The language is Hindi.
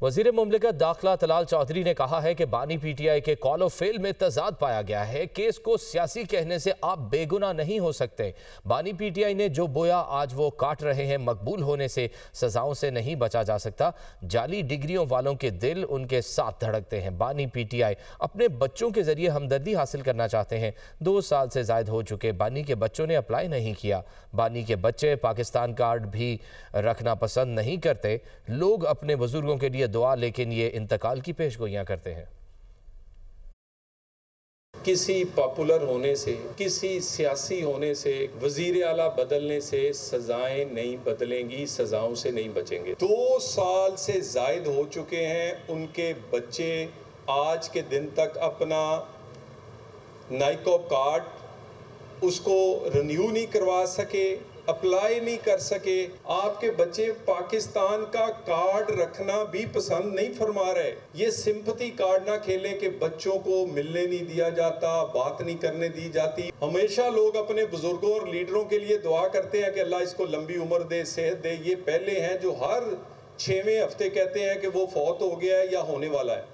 वज़ीर मुमलिकत दाखिला तलाल चौधरी ने कहा है कि बानी पीटीआई के कॉल ऑफ फेल में तजाद पाया गया है। केस को सियासी कहने से आप बेगुनाह नहीं हो सकते। बानी पीटीआई ने जो बोया आज वो काट रहे हैं। मकबूल होने से सजाओं से नहीं बचा जा सकता। जाली डिग्रियों वालों के दिल उनके साथ धड़कते हैं। बानी पीटीआई अपने बच्चों के जरिए हमदर्दी हासिल करना चाहते हैं। 2 साल से जायद हो चुके बानी के बच्चों ने अप्लाई नहीं किया। बानी के बच्चे पाकिस्तान कार्ड भी रखना पसंद नहीं करते। लोग अपने बुजुर्गों के लिए दुआ, लेकिन ये इंतकाल की पेशगोइयां करते हैं। किसी पॉपुलर होने से, किसी सियासी होने से, वजीर आला बदलने से सजाएं नहीं बदलेंगी, सजाओं से नहीं बचेंगे। 2 साल से जायद हो चुके हैं। उनके बच्चे आज के दिन तक अपना नाइको कार्ड उसको रिन्यू नहीं करवा सके, अप्लाई नहीं कर सके। आपके बच्चे पाकिस्तान का कार्ड रखना भी पसंद नहीं फरमा रहे। ये सिंपैथी कार्ड ना खेलें कि बच्चों को मिलने नहीं दिया जाता, बात नहीं करने दी जाती। हमेशा लोग अपने बुजुर्गों और लीडरों के लिए दुआ करते हैं कि अल्लाह इसको लंबी उम्र दे, सेहत दे। ये पहले हैं जो हर 6वें हफ्ते कहते हैं कि वो फौत हो गया है या होने वाला है।